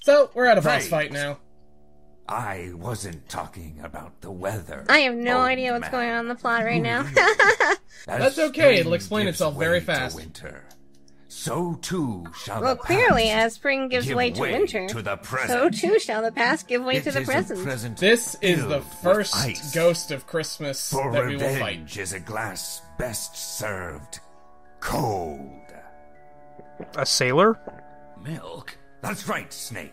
So, we're at a boss fight now. I wasn't talking about the weather. I have no idea what's going on in the plot right now. That's okay, it'll explain itself very fast. Winter, so too shall Well, the clearly, past as spring gives give way to winter, to the present. so too shall the past give way It to the is a present. This is filled the with first ice. ghost of Christmas For that we will fight. revenge is a glass best served cold. A sailor? Milk? That's right, Snake.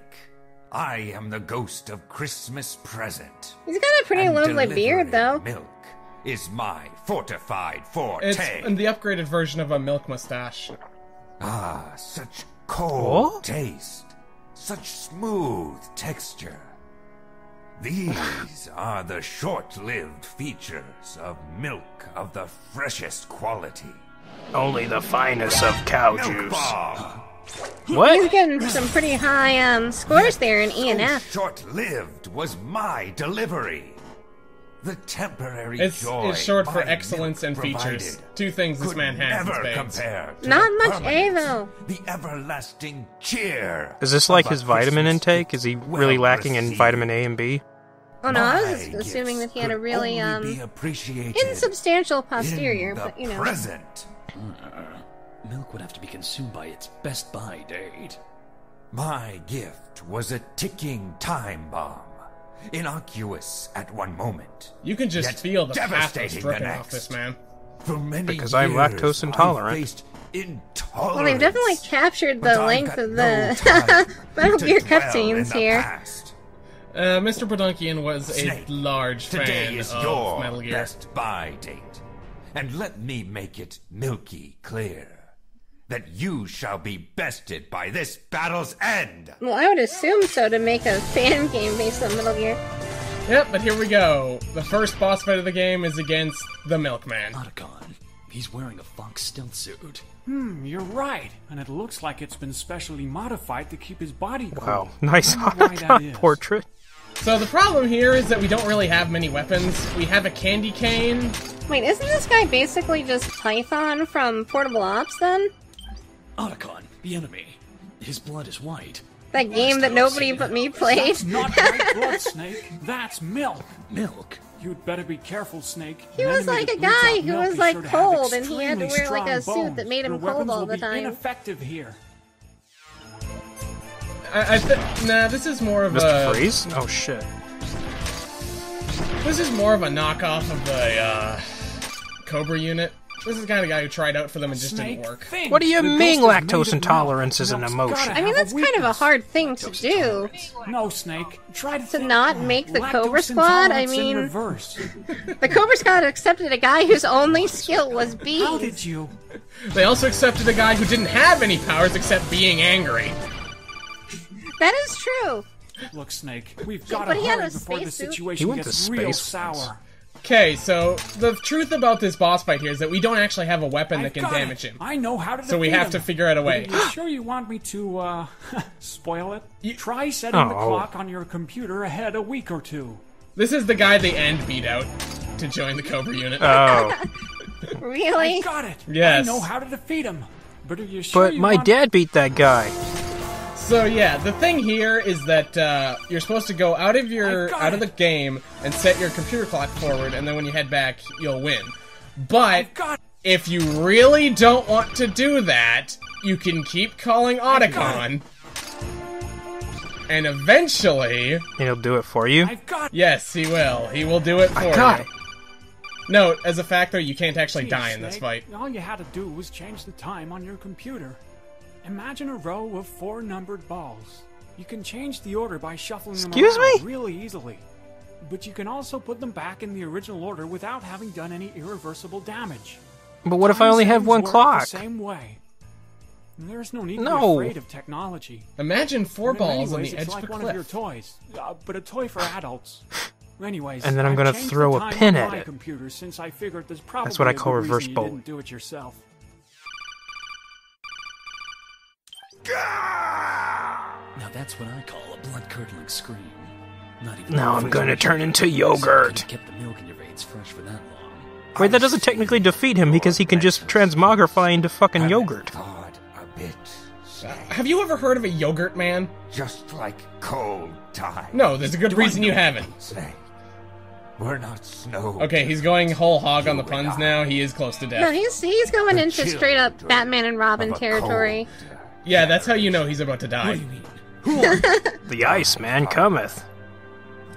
I am the ghost of Christmas present. He's got a pretty And lovely beard, though. delivering milk is my fortified forte. It's the upgraded version of a milk mustache. Ah, such cold What? taste, such smooth texture. These are the short-lived features of milk of the freshest quality. Only the finest of cow Milk juice. bomb. He's What? getting some pretty high scores there in E and So F. short-lived was my delivery. The temporary It's joy short for my excellence and milk features. provided Two things this could man has in never spades. compare to Not the much A, permanence, though. The everlasting cheer. Is this like of a his vitamin Christmas intake? Is he really well lacking in received. vitamin A and B? Oh no, I was My just assuming that gifts he had a could really only be appreciated insubstantial posterior, in the but you know. present. Milk would have to be consumed by its best buy date. My gift was a ticking time bomb, innocuous at one moment, You can just yet feel the pathos devastating the dripping off next. this man. For many Because I'm years, lactose intolerant. I faced intolerance. Well, they've definitely captured But the I length got of no the time Metal to Gear dwell cutscenes in the here. past. Mr. Podunkian was Snake, a large Today fan is of your Metal Gear. best buy date, and let me make it milky clear that you shall be bested by this battle's end. Well, I would assume so to make a fan game based on Metal Gear. Yep, but here we go. The first boss fight of the game is against the Milkman. Otacon. He's wearing a Fox stealth suit. You're right. And it looks like it's been specially modified to keep his body cool. Wow. Nice I wonder why that Otacon is. portrait. So the problem here is that we don't really have many weapons. We have a candy cane. Wait, isn't this guy basically just Python from Portable Ops then? Otacon, the enemy. His blood is white. That game that nobody but me played? That's not white blood, Snake. That's milk. Milk? You'd better be careful, Snake. He An was enemy like that a bleeds guy out who milk was is like sure to have cold and he had to extremely wear like a strong suit that bones. made him Your cold weapons all will the be time. ineffective here. Nah, this is more of Mr. a... Freeze? Oh shit. This is more of a knockoff of the, Cobra unit. This is the kind of guy who tried out for them and just Snake, didn't work. think. What do you The mean ghost is made lactose of intolerance milk. is an Milk's emotion? gotta I mean, have that's kind of a weakness. hard thing to do. No, Snake. Try to think. not make the Lactose Cobra Squad? I intolerance in mean- reverse. The Cobra Squad accepted a guy whose only skill was bees. How did you? They also accepted a guy who didn't have any powers except being angry. That is true. Look, Snake. We've got to but he had hurry a before the spacesuit. He situation went gets to real space once. sour. Okay, so the truth about this boss fight here is that we don't actually have a weapon that I've can got damage it. him. I know how to So we defeat have him. to figure out a way. Are you sure you want me to, spoil it? Try setting the Oh. clock on your computer ahead a week or two. This is the guy the End beat out to join the Cobra unit. Oh. Really? Got it. Yes. I know how to defeat him. But are you sure But you my want... dad beat that guy. So yeah, the thing here is that you're supposed to go out of the game and set your computer clock forward, and then when you head back, you'll win. But got it. if you really don't want to do that, you can keep calling Otacon, and eventually, And he'll do it for you. I've got it. yes, he will. He will do it for I got you. it. Note, as a fact though, you can't actually Gee, die in this Snake, fight. All you had to do was change the time on your computer. Imagine a row of 4 numbered balls. You can change the order by shuffling them Excuse around me? really easily. But you can also put them back in the original order without having done any irreversible damage. But what if I only have Time one settings work clock? The same way. There's no need to No. be afraid of technology. Imagine 4 In balls many on ways, the edge it's like of a one of your cliff. toys, but a toy for adults. Anyways, And then I'm I've gonna changed throw the a time pin on at my it. computer since I figured there's probably That's what I a call good reverse reason you bullet. didn't do it yourself. Now that's what I call a blood-curdling scream. Not even Now the I'm gonna refrigerator turn into could've yogurt. kept the milk in your veins fresh for that long. Wait, that doesn't technically defeat him because he can just transmogrify into fucking Haven't yogurt. thought a bit Have you ever heard of a yogurt man? Just like cold time. No, there's a good reason you haven't. Snake, we're not snow. Okay, he's going whole hog on the puns now. He is close to death. No, he's going into straight up Batman and Robin territory. Yeah, that's how you know he's about to die. The Iceman cometh.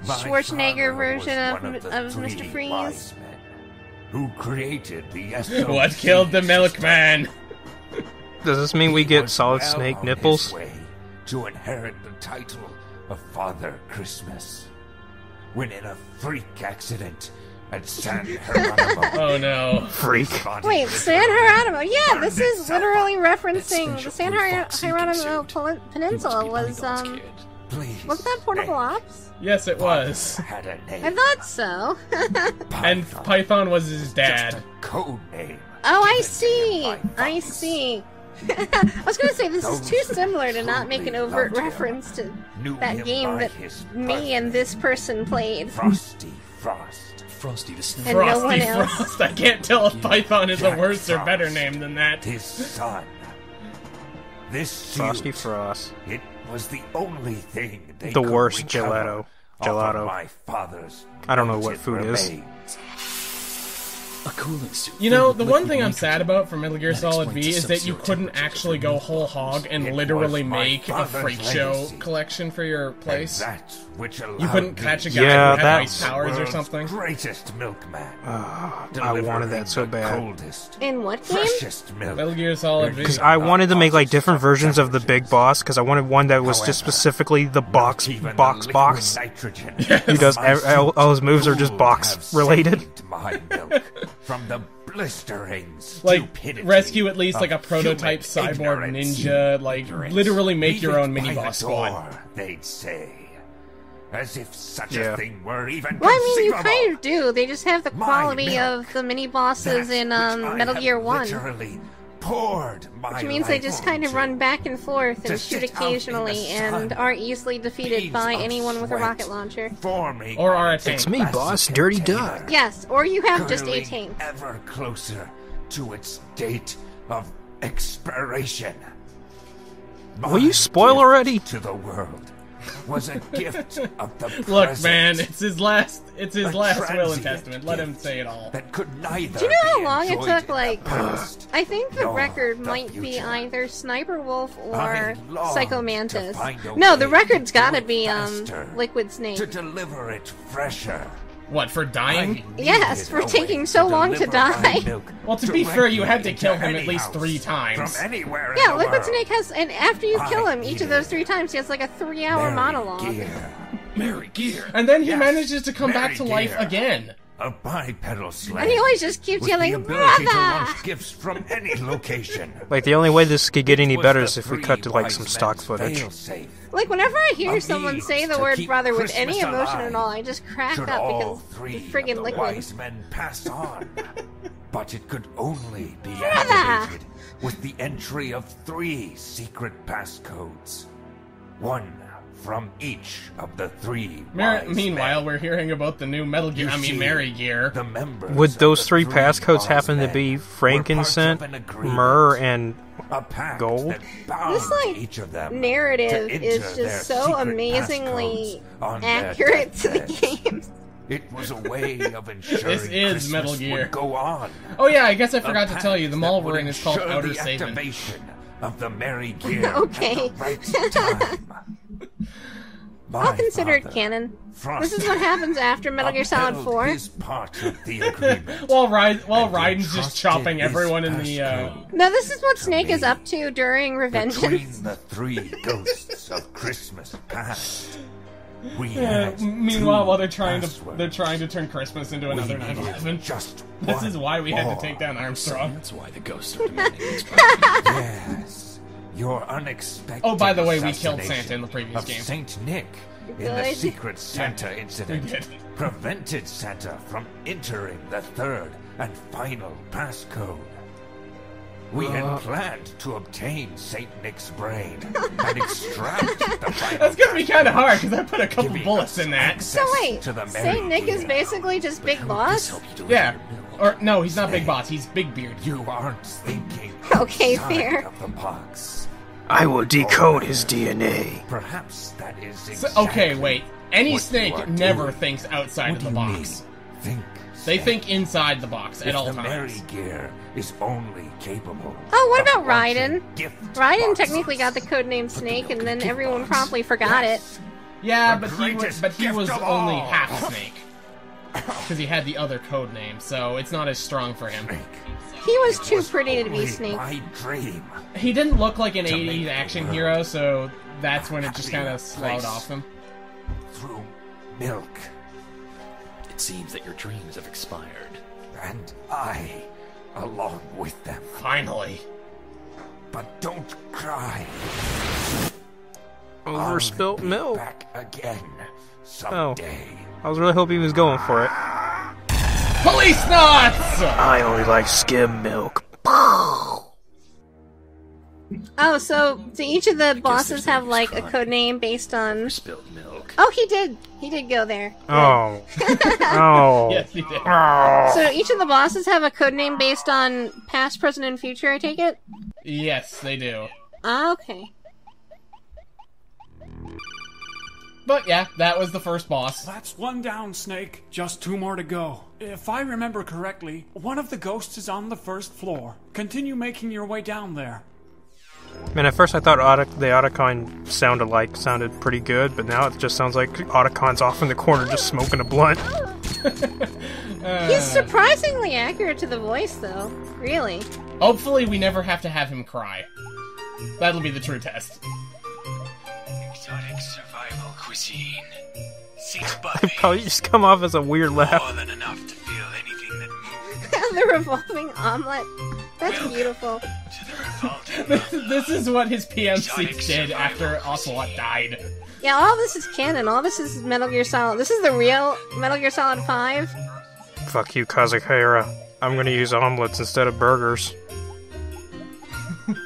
Schwarzenegger version of Mr. Freeze. Wise men who created the SOP. What killed the milkman? Does this mean we He get was Solid well Snake on nipples? his way to inherit the title of Father Christmas, when in a freak accident at San Geronimo. Oh no. Freak. Wait, San Geronimo. Yeah, this is literally referencing the San Geronimo Peninsula was, Please, wasn't that Portable Ops? Yes, it was. had a name. I thought so. And Python was his Just dad. a code name. Oh, I given to see. him by I Fox. see. I was gonna say, this is Those too who similar to not make an truly overt loved him reference to knew that him game by that his me and birthday. this person played. Frosty Frost. Frosty the Snake. And no Frosty one else. Frost. I can't tell if Python is a Jack worse or better Frost. name than that. His son. This Frosty suit, Frost. it was the only thing they The could worst recover gelato. off of Gelato. my father's I don't know what melted food is. remains. A cooling suit. You know, filled the with one liquid thing I'm nitrogen. sad about for Metal Gear That Solid explains V the is that you sub-zero couldn't temperatures actually of go the whole hog and It literally was my make a father's freak show legacy. collection for your And place. that which You allowed couldn't me catch a to guy Yeah, who had that's- ice powers or world's something. Greatest milkman. I delivering wanted that so the bad. Coldest, In what game? freshest milk. Metal Gear Solid V. Because I wanted to make like different versions of the big boss. Because I wanted one that was just specifically the box. He does all his moves are just box related. My milk from the blistering Like, stupidity rescue at least like a of prototype human cyborg ignorance. ninja, like, literally make Leave your it own by mini-boss the squad. door, they'd say. As if such Yeah. a thing were even Well, I mean, you conceivable. kind of do. They just have the My quality milk. of the mini bosses That in which I Metal have Gear 1. literally poured my Which means they life just kind of into. run back and forth To and shoot sit out in the occasionally and sun, are easily defeated beads by of anyone with a sweat, rocket launcher. forming Or on are a a tank. It's me, massive boss, Dirty container, Doug. Yes, or you have just a curdling tank. ever closer to its date of expiration. Will you My spoil gift already? To the world was a gift of the Look, present man, it's his last will and transient testament. Let him gift say it all. that could neither Do you know how be long it enjoyed took, in the like- past, I think the nor record the might be future. either Sniper Wolf or I long Psycho to Mantis. find a No, the way record's to do gotta it be faster, Liquid Snake. to deliver it fresher. What, for dying? Yes, for needed a taking way so to long to deliver my die. milk Well, to be fair, you had to directly kill into him at any least house 3 times. From anywhere Yeah, in the Liquid world. Snake has, and after you kill him, each of those Mary 3 times, he has like a 3-hour Mary monologue. Gear, Mary Gear. And then he Yes, manages to come back Mary to life Gear. again. a bipedal sled. And he always just keeps with yelling, the ability to "Brother!" launch gifts from any location. Like the only way this could get any It was better the is if we three cut to like wise some stock men's footage. fail-safe. Like, whenever I hear A someone means say the to word keep brother with any Christmas emotion alive. at all, I just crack Should up all because three the friggin' of the Liquid. wise men pass on. But it could only be Brother! activated with the entry of 3 secret passcodes. One from each of the 3 wise Meanwhile, men. we're hearing about the new Metal Gear, You see, Mary Gear. The members Would of those the 3 three passcodes wise happen to men be were parts frankincense, of an agreement, myrrh, and a pact gold? that bound This, like, each of them narrative to is enter their just so secret amazingly passcodes on their accurate to the deathbeds. game. It was a way of ensuring This is Christmas Metal Gear. would go on. Oh yeah, I guess I A forgot to tell you, the pact mall that would we're in is called ensure Outer the Saban. activation of the Mary Gear Okay. at the right time. I'll My consider it father, canon. Frosty, This is what happens after Metal Gear Solid upheld 4. his part of the agreement. While and Raiden's just entrusted chopping his everyone in the, passcode No, this is what to Snake is me. up to during Between Revengeance. the 3 ghosts of Christmas past, we Yeah, had meanwhile, 2 while they're trying passwords. to turn Christmas into We another needed 9/11. just This one is why we had more. to take down Armstrong. That's why the ghosts are demanding its Yes, your unexpected. Oh, by the way, we killed assassination Santa in the previous of game. Saint Nick in the Good. Secret Santa incident we did. prevented Santa from entering the 3rd and final passcode. We had planned to obtain Saint Nick's brain and extract the final. That's gonna be kind of hard because I put a couple giving bullets us in that. access So wait, to the Saint Mary Nick is Gear. basically just Big Boss? Yeah. Or no, he's not Big Boss. He's Big Beard. You aren't thinking Okay, outside fair. of the box. I will decode his DNA. Perhaps that is So, exactly okay, wait. Any what snake you are never doing. thinks outside What of do the you box. mean? Think. They Snake. think inside the box at If all the times. Mary Gear is only capable. Oh, what of about launching Raiden? gift Raiden boxes. technically got the codename Snake, and then gift everyone box. promptly forgot it. Yes. Yeah, The but he greatest was gift of only all. half snake. Because he had the other code name, so it's not as strong for him. Snake. He was It too was pretty to be only Snake. My dream. He didn't look like an To 80s make the action world hero, so that's when it just kind happier of slowed place. off him. Through milk. It seems that your dreams have expired. And I, along with them. Finally. But don't cry. Overspilt I'll be milk. back again someday. I was really hoping he was going for it. Police nuts! I only like skim milk. Oh, so do each of the bosses there's have no like a use code name based on? Spilled milk. Oh, he did. He did go there. Oh. Oh. Yes, he did. So each of the bosses have a code name based on past, present, and future. I take it. Yes, they do. Ah, okay. But yeah, that was the first boss. That's one down, Snake. Just 2 more to go. If I remember correctly, one of the ghosts is on the first floor. Continue making your way down there. Man, at first I thought the Otacon sounded pretty good, but now it just sounds like Otacon's off in the corner just smoking a blunt. He's surprisingly accurate to the voice, though. Really. Hopefully we never have to have him cry. That'll be the true test. Exotic survival cuisine. Seats above me. Probably just come off as a weird laugh. More than enough to feel anything that moves The revolving omelet. That's beautiful. to the revolting. This is what his PMC Exotic did after survival Ocelot cuisine. died. Yeah, all this is canon. All this is Metal Gear Solid. This is the real Metal Gear Solid 5. Fuck you, Kazuhira. I'm gonna use omelets instead of burgers.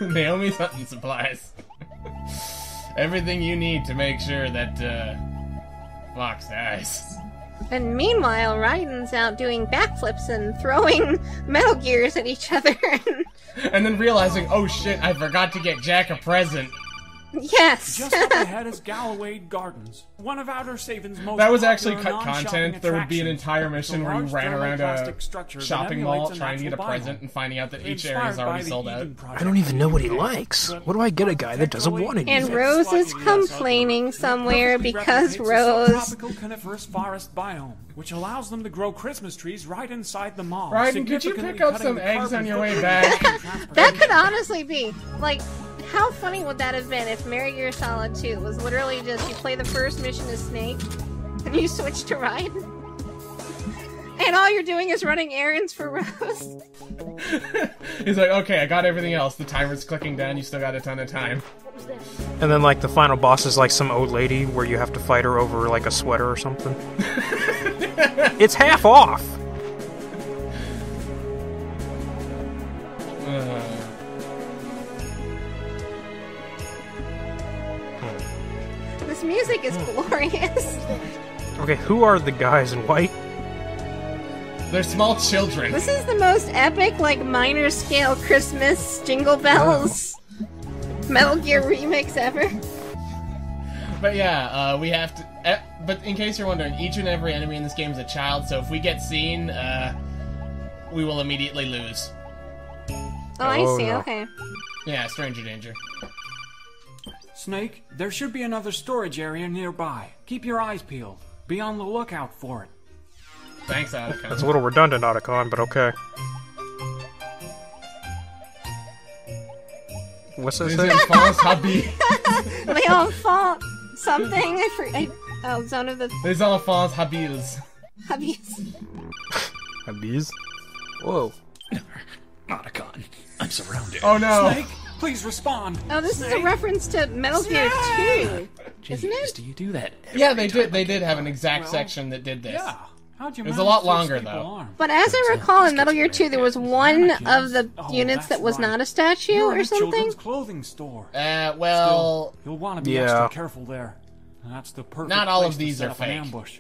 Naomi's hunting supplies. Everything you need to make sure that, Fox dies. And meanwhile, Raiden's out doing backflips and throwing Metal Gears at each other. And then realizing, oh shit, I forgot to get Jack a present. Yes. Just up ahead is Galloway Gardens, one of Outer Saven's most That was actually popular cut non-shopping content. There would be an attractions. entire mission It's a where you large ran around a thermoplastic structure that shopping mall emulates a trying to get a natural present biome. and finding out that each Inspired area is by already the sold out. Eden Project. I don't even know what he likes. What do I get a guy that doesn't want And anything? Rose is Slightly less complaining ugly. somewhere It perfectly because replicates a Rose. subtropical coniferous forest biome, which allows them to grow Christmas trees right inside the mall. Raiden, could you pick significantly up cutting some the eggs carbon on your way footprint back? of transportation. That could honestly be. Like, how funny would that have been if Metal Gear Solid 2 was literally just you play the first mission as Snake, and you switch to Raiden? And all you're doing is running errands for Rose? He's like, okay, I got everything else. The timer's clicking down. You still got a ton of time. And then, like, the final boss is like some old lady where you have to fight her over, like, a sweater or something. It's half off! This music is glorious. Okay, who are the guys in white? They're small children. This is the most epic, like, minor scale Christmas Jingle Bells Metal Gear remix ever. But yeah, we have to. But in case you're wondering, each and every enemy in this game is a child. So if we get seen, we will immediately lose. Oh, I Oh, see, no. okay. Yeah, stranger danger. Snake, there should be another storage area nearby. Keep your eyes peeled. Be on the lookout for it. Thanks, Otacon. It's a little redundant, Otacon, but okay. What's that Les say? enfants habi. L'enfant something? Oh, Zone of the Les enfants habiles. Hubbies. Bees? Whoa. Otacon, I'm surrounded. Oh no! Snake, please respond. Oh, this is a reference to Metal Gear 2, isn't Jeez, it? do you do that? Yeah, they did. They did have an exact section that did this. Yeah. How'd you It was a manage lot to longer, escape though. alarm? But as I recall, in Metal Gear 2, there was one of the Oh, units that that's was right. not a statue You're in or a something. children's clothing store. Well, Still, you'll want to be Yeah. extra careful there. That's the perfect Not all place of these to set are up an fake. ambush.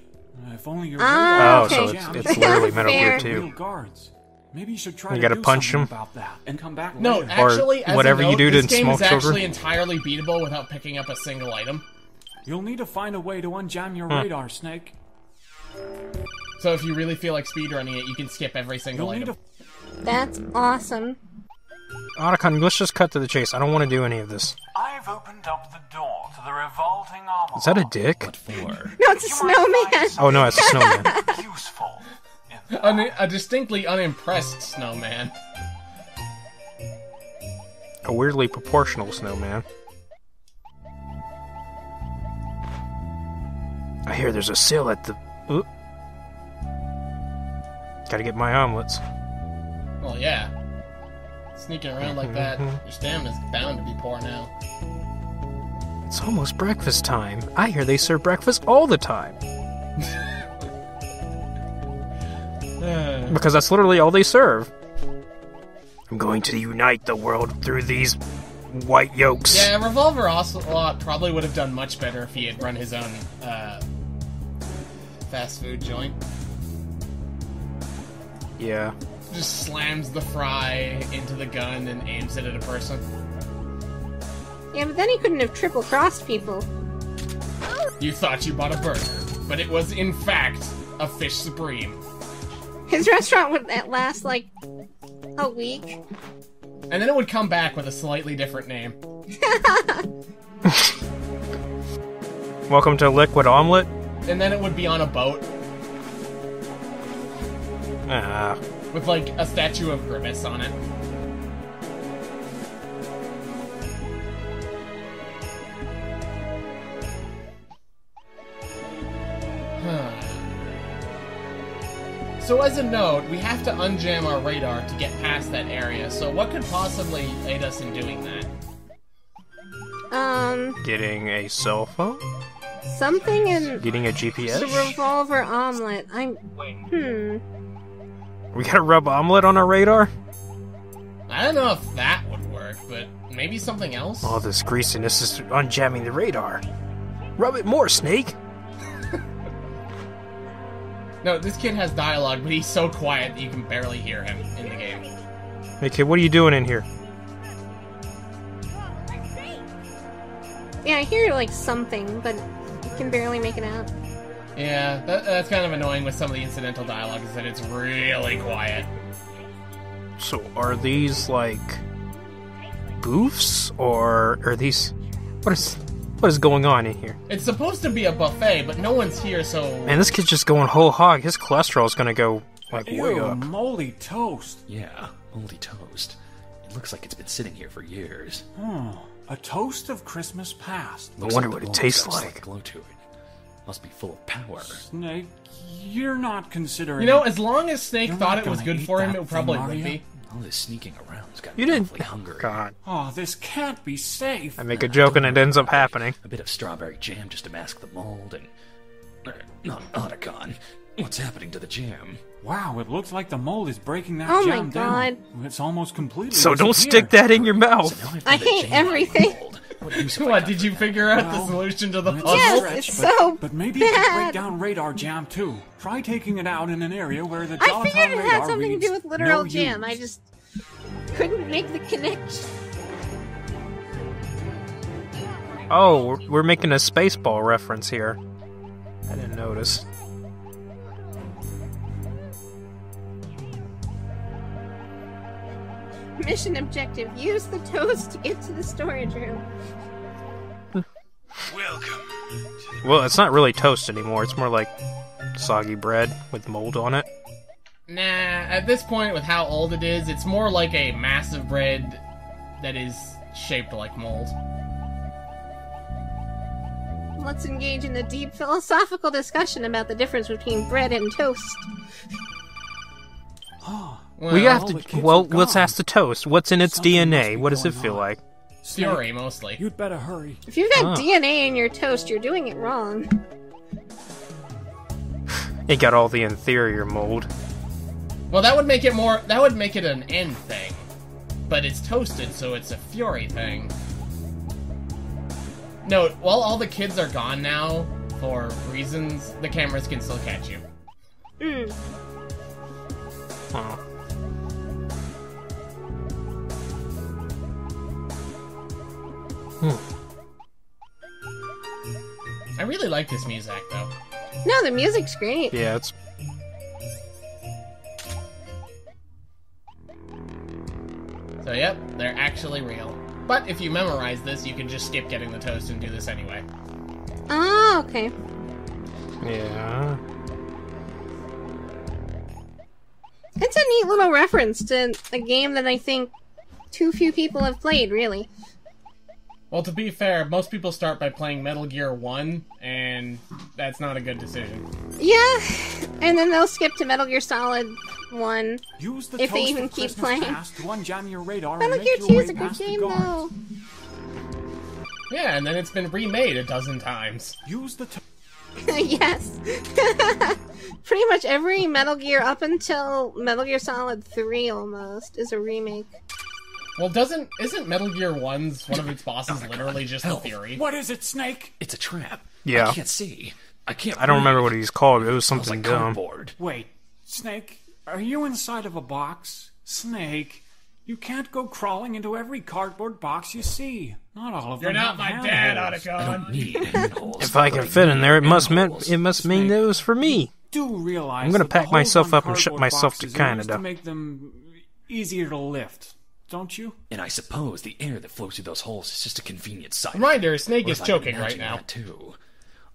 If only your Ah, Oh, okay. so it's literally Metal Gear Fair. 2. Real guards. Maybe you should try You to gotta do punch something him? about that and come back No, later. actually, as whatever a note, you do this to game Smoke is Silver. actually entirely beatable without picking up a single item. You'll need to find a way to unjam your radar, Snake. So if you really feel like speedrunning it, you can skip every single You'll need item. to... That's awesome. Otacon, let's just cut to the chase. I don't want to do any of this. I've opened up the door to the revolting armor. Is that a dick? What for? No, it's a snowman. Oh no, it's a snowman. Useful. A distinctly unimpressed snowman. A weirdly proportional snowman. I hear there's a sale at the... Oop. Gotta get my omelets. Well, yeah. Sneaking around like that, your stamina's bound to be poor now. It's almost breakfast time. I hear they serve breakfast all the time. Because that's literally all they serve. I'm going to unite the world through these white yolks. Yeah, Revolver Ocelot probably would have done much better if he had run his own fast food joint. Yeah. Just slams the fry into the gun and aims it at a person. Yeah, but then he couldn't have triple-crossed people. You thought you bought a burger, but it was in fact a fish supreme. His restaurant would last like a week. And then it would come back with a slightly different name. Welcome to Liquid Omelet. And then it would be on a boat Ah. with like a statue of Grimace on it. So as a note, we have to unjam our radar to get past that area, so what could possibly aid us in doing that? Getting a cell phone? Something in Getting a the GPS? revolver omelet. We gotta rub omelet on our radar? I don't know if that would work, but maybe something else? All this greasiness is unjamming the radar. Rub it more, Snake! No, this kid has dialogue, but he's so quiet that you can barely hear him in the game. Hey kid, what are you doing in here? Yeah, I hear like something, but you can barely make it out. Yeah, that's kind of annoying with some of the incidental dialogue, is that it's really quiet. So are these like boofs or are these what is going on in here? It's supposed to be a buffet, but no one's here, so... Man, this kid's just going whole hog. His cholesterol's gonna go like way Ew, up. moldy toast. Yeah, moldy toast. It looks like it's been sitting here for years. A toast of Christmas past. I wonder what the it mold's tastes got a slight like. glow to it. Must be full of power. Snake, you're not considering... You know, as long as Snake You're thought not it was gonna good eat for him, that it probably thing, would are be. you? All this sneaking around's got You me didn't. awfully hungry. God, Oh, this can't be safe. I make a joke and it ends up happening. A bit of strawberry jam just to mask the mold and... not Otacon. What's happening to the jam? Wow, it looks like the mold is breaking that Oh my jam down. God. It's almost completely So don't disappeared. stick that in your mouth. Now I've I got the hate jam on the everything. mold. What use if I What, cut did you through figure out the Well, solution to the It's a puzzle? Yes, stretch, it's but, so but maybe you can break bad. down radar jam too. Try taking it out in an area where the I Jonathon figured it radar had something to reads do with literal no jam. use. I just couldn't make the connection. Oh, we're making a Spaceball reference here. I didn't notice. Mission objective: use the toast to get to the storage room. Welcome. Well, it's not really toast anymore. It's more like soggy bread with mold on it. Nah, at this point, with how old it is, it's more like a massive bread that is shaped like mold. Let's engage in a deep philosophical discussion about the difference between bread and toast. Well, We have all the to. kids Well, are let's gone. ask the toast. What's in its Something must DNA? be What does it going feel on. like? Fury, mostly. You'd better hurry. If you've got Ah. DNA in your toast, you're doing it wrong. It got all the inferior mold. Well, that would make it more... That would make it an end thing. But it's toasted, so it's a Fury thing. Note, while all the kids are gone now, for reasons, the cameras can still catch you. Mm. Huh. I really like this music, though. No, the music's great. Yeah, it's... So, yep, they're actually real. But if you memorize this, you can just skip getting the toast and do this anyway. Oh, okay. Yeah. It's a neat little reference to a game that I think too few people have played, really. Well, to be fair, most people start by playing Metal Gear 1, and that's not a good decision. Yeah, and then they'll skip to Metal Gear Solid 1 Use the if they toast even for keep Christmas playing. Pass to unjam your radar Metal and Gear make 2 your is way a good past the game, guards. though. Yeah, and then it's been remade a dozen times. Use the toast. Yes. Pretty much every Metal Gear up until Metal Gear Solid 3 almost is a remake. Well, isn't Metal Gear 1's one of its bosses literally just the Fury? What is it, Snake? It's a trap. Yeah. I can't see. I can't. I don't remember what read. he's called. It was It was something like dumb. cardboard. Wait, Snake, are you inside of a box? Snake, you can't go crawling into every cardboard box you see. Not all of You're them not have my dad, handholds. I don't Otacon. need handholds. If I can fit in there, it must mean that it was for me. Do realize I'm gonna that the pack holes myself on up and shut cardboard myself to boxes are Canada. used to make them easier to lift, don't you? And I suppose the air that flows through those holes is just a convenient side. Reminder, Snake Or is if I can choking right imagine now. that too.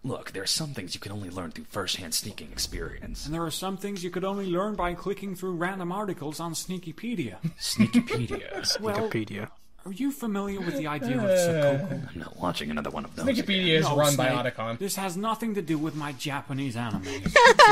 Look, there are some things you can only learn through first-hand sneaking experience. And there are some things you could only learn by clicking through random articles on Sneakypedia. Sneakypedia. Wikipedia. Are you familiar with the idea of Sakoku? I'm not watching another one of those. Wikipedia is No, run by Snake, Otacon. This has nothing to do with my Japanese anime.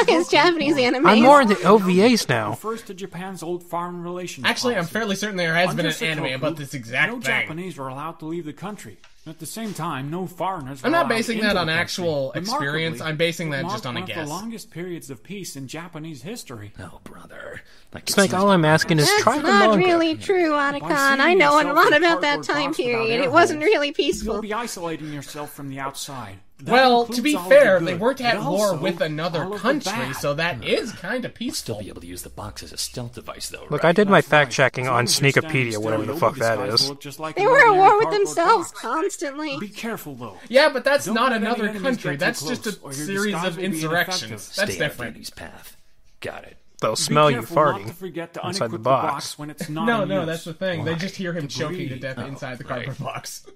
His Japanese anime. I'm more into OVAs now. Refers to Japan's old foreign relations Actually, I'm policy. fairly certain there has been Under an anime Sakoku, about this exact no thing. Japanese are allowed to leave the country. At the same time, no foreigners. I'm are not allowed basing into that the on country. actual experience. Remarkably, I'm basing it that marked just on a one guess. of the longest periods of peace in Japanese history. Oh, brother. Like it Snake, seems- all I'm asking is try That's the not manga. really true, Otacon. I seeing know a yourself lot in a about that cardboard time box without period. air It wasn't holes, really You'll peaceful. be isolating yourself from the outside. That Well, includes to be all of the fair, good, they weren't at but war also with another all of the country, bad. so that is kind of Still peaceful. be able to use the box as a stealth device, though. Look, right? I did my That's right. fact checking As on long as you're standing Sneakopedia, still, whatever the nobody fuck that disguised is. will look just like They an were at ordinary war with cardboard themselves box. constantly. Be careful, though. Yeah, but that's Don't not let any another enemies country. get too That's just close, a or your series disguise of will be insurrections. ineffective. That's Stay out of different. Danny's path. Got it. They'll Be smell you careful not farting to forget to inside unequip the the box. box when it's not No, in no, use. that's the thing. They Why? just hear him choking to Debris. death inside the right. cardboard box.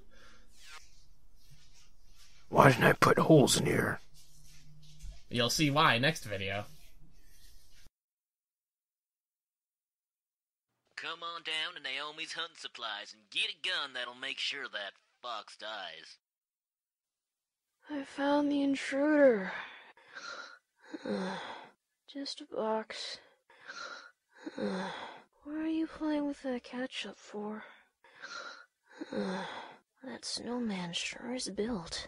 Why didn't I put holes in here? You'll see why next video. Come on down to Naomi's Hunting Supplies and get a gun that'll make sure that fox dies. I found the intruder. Just a box. What are you playing with that ketchup for? That snowman sure is built.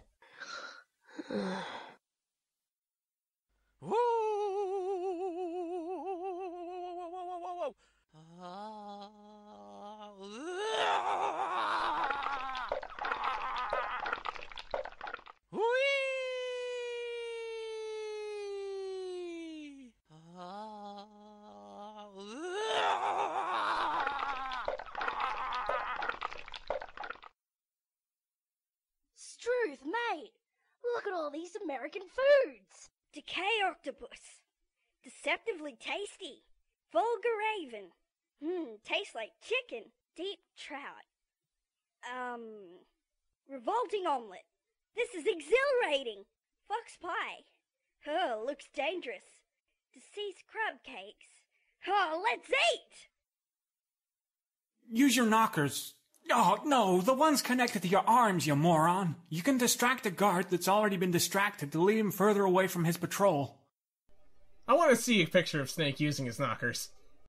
Struth, mate! Look at all these American foods! Decay octopus. Deceptively tasty. Vulgar raven. Tastes like chicken. Deep trout. Revolting omelet. This is exhilarating. Fox pie. Oh, looks dangerous. Deceased crab cakes. Oh, let's eat! Use your knockers. Oh, no, the ones connected to your arms, you moron. You can distract a guard that's already been distracted to lead him further away from his patrol. I want to see a picture of Snake using his knockers.